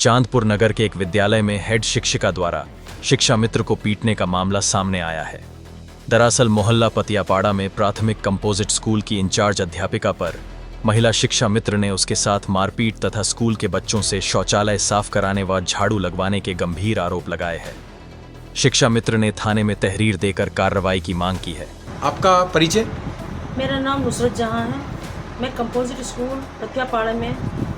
चांदपुर नगर के एक विद्यालय में हेड शिक्षिका द्वारा शिक्षा मित्र को पीटने का मामला सामने आया है। दरअसल मोहल्ला पतियापाड़ा में प्राथमिक कंपोजिट स्कूल की इंचार्ज अध्यापिका पर महिला शिक्षा मित्र ने उसके साथ मारपीट तथा स्कूल के बच्चों से शौचालय साफ कराने व झाड़ू लगवाने के गंभीर आरोप लगाए हैं। शिक्षा मित्र ने थाने में तहरीर देकर कार्रवाई की मांग की है। आपका परिचय? मेरा नाम नुसरत जहां है। मैं कंपोजिट स्कूल पतियापाड़ा में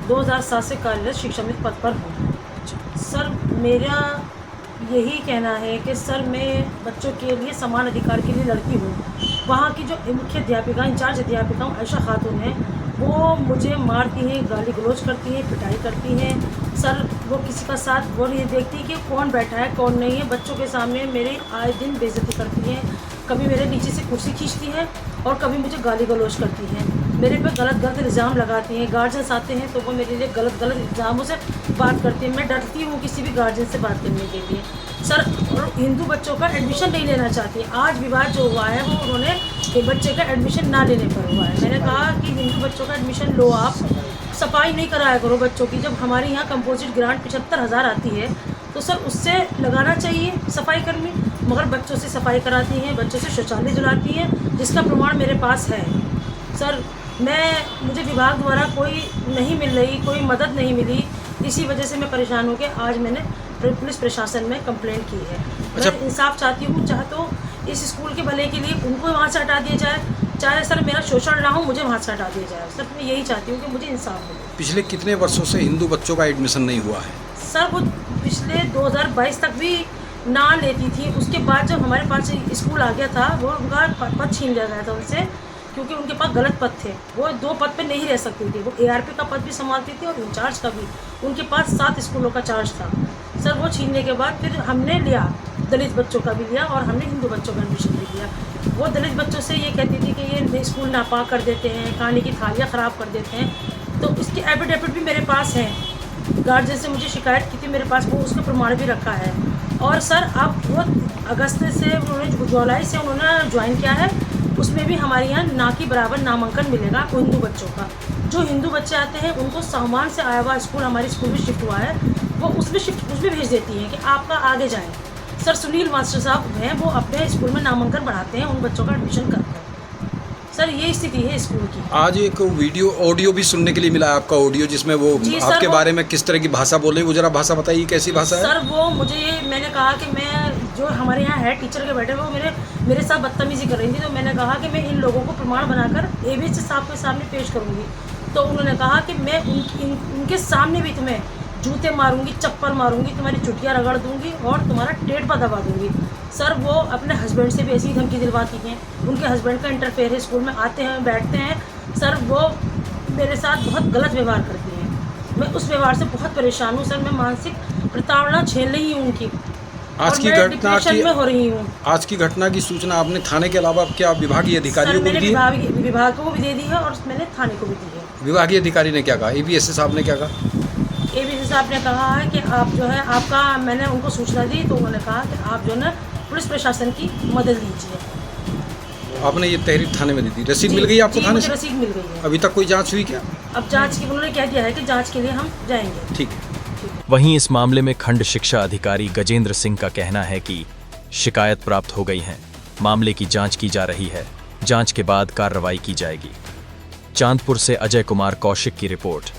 2007 से कार्यरत शिक्षा मित्र पद पर हूँ। सर, मेरा यही कहना है कि सर, मैं बच्चों के लिए समान अधिकार के लिए लड़ती हूँ। वहाँ की जो मुख्य अध्यापिका, इंचार्ज अध्यापिका आयशा खातून है, वो मुझे मारती हैं, गाली गलौज करती हैं, पिटाई करती हैं। सर, वो किसी का साथ वो नहीं देखती कि कौन बैठा है कौन नहीं है। बच्चों के सामने मेरी आए दिन बेइज्जती करती हैं। कभी मेरे नीचे से कुर्सी खींचती है और कभी मुझे गाली गलौज करती हैं। मेरे पे गलत इल्ज़ाम लगाती हैं। गार्जियंस आते हैं तो वो मेरे लिए गलत इल्ज़ामों से बात करती हैं। मैं डरती हूँ किसी भी गार्जियन से बात करने के लिए। सर, और हिंदू बच्चों का एडमिशन नहीं लेना चाहती हैं। आज विवाद जो हुआ है वो उन्होंने एक बच्चे का एडमिशन ना लेने पर हुआ है। मैंने कहा कि हिंदू बच्चों का एडमिशन लो, आप सफाई नहीं कराया करो बच्चों की। जब हमारे यहाँ कंपोजिट ग्रांट 75,000 आती है तो सर उससे लगाना चाहिए सफाई कर्मी, मगर बच्चों से सफाई कराती हैं, बच्चों से शौचालय जुलाती हैं, जिसका प्रमाण मेरे पास है। सर, मुझे विभाग द्वारा कोई नहीं मिल रही, कोई मदद नहीं मिली। इसी वजह से मैं परेशान होकर आज मैंने पुलिस प्रशासन में कंप्लेंट की है। अच्छा। मैं इंसाफ चाहती हूँ, चाहे तो इस स्कूल के भले के लिए उनको वहाँ से हटा दिया जाए, चाहे सर मेरा शोषण ना हो, मुझे वहाँ से हटा दिया जाए। सर, मैं यही चाहती हूँ कि मुझे इंसाफ मिले। पिछले कितने वर्षों से हिंदू बच्चों का एडमिशन नहीं हुआ है? सर, वो पिछले 2022 तक भी ना लेती थी। उसके बाद जब हमारे पास स्कूल आ गया था, वो उनका पद छीन लिया गया था उनसे, क्योंकि उनके पास गलत पद थे। वो 2 पद पे नहीं रह सकती थी। वो ARP का पद भी संभालती थी और इंचार्ज का भी। उनके पास 7 स्कूलों का चार्ज था। सर, वो छीनने के बाद फिर हमने लिया, दलित बच्चों का भी लिया और हमने हिंदू बच्चों का एडमिशन भी लिया। वो दलित बच्चों से ये कहती थी कि ये स्कूल नापाक कर देते हैं, खाने की थालियाँ ख़राब कर देते हैं। तो उसकी एफिडेविट भी मेरे पास है। गार्जियन से मुझे शिकायत की थी, मेरे पास वो उसका प्रमाण भी रखा है। और सर, अब वो अगस्त से उन्होंने जुलाई से उन्होंने ज्वाइन किया है। उसमें भी हमारे यहाँ ना के बराबर नामांकन मिलेगा हिंदू बच्चों का। जो हिंदू बच्चे आते हैं उनको सामान से आया हुआ स्कूल हमारे स्कूल में शिफ्ट हुआ है, वो उसमें भेज देती हैं कि आपका आगे जाएँ। सर, सुनील मास्टर साहब हैं, वो अपने स्कूल में नामांकन बढ़ाते हैं, उन बच्चों का एडमिशन करते हैं। सर, ये स्थिति है स्कूल की। आज एक ऑडियो भी सुनने के लिए मिला है आपका, ऑडियो जिसमें वो आपके बारे में किस तरह की भाषा बोले, वो जरा भाषा बताइए, कैसी भाषा है? सर, वो मैंने कहा कि मैं जो हमारे यहाँ हेड टीचर के बैठे वो मेरे साथ बदतमीजी कर रही थी। तो मैंने कहा कि मैं इन लोगों को प्रमाण बनाकर ABS साहब के सामने पेश करूँगी। तो उन्होंने कहा कि मैं उनके सामने भी तुम्हें जूते मारूंगी, चप्पल मारूंगी, तुम्हारी चुटियाँ रगड़ दूंगी और तुम्हारा टेट पर दबा दूंगी। सर, वो अपने हस्बैंड से भी ऐसी ही धमकी दिलवाती हैं। उनके हस्बैंड का इंटरफेयर है, स्कूल में आते हैं, बैठते हैं। सर, वो मेरे साथ बहुत गलत व्यवहार करती हैं। मैं उस व्यवहार से बहुत परेशान हूँ। सर, मैं मानसिक प्रताड़ना झेल रही हूँ उनकी। आज की घटना में हो रही हूँ। आज की घटना की सूचना आपने थाने के अलावा क्या विभागीय अधिकारियों को दी? विभाग को भी दे दी है और मैंने थाने को भी दी है। विभागीय अधिकारी ने क्या कहा? ABS साहब ने क्या कहा? ABS साहब ने कहा है कि आप जो है आपका, मैंने उनको सूचना दी तो उन्होंने कहा कि आप जो है पुलिस प्रशासन की मदद लीजिए। आपने ये तहरीर थाने में दी थी? रसीद मिल गई आपको थाने से? रसीद मिल गई है। अभी तक कोई जांच हुई क्या? अब जांच की उन्होंने कह दिया है कि जांच के लिए हम जाएंगे। ठीक है। वहीं इस मामले में खंड शिक्षा अधिकारी गजेंद्र सिंह का कहना है कि शिकायत प्राप्त हो गई है, मामले की जांच की जा रही है, जांच के बाद कार्रवाई की जाएगी। चांदपुर से अजय कुमार कौशिक की रिपोर्ट।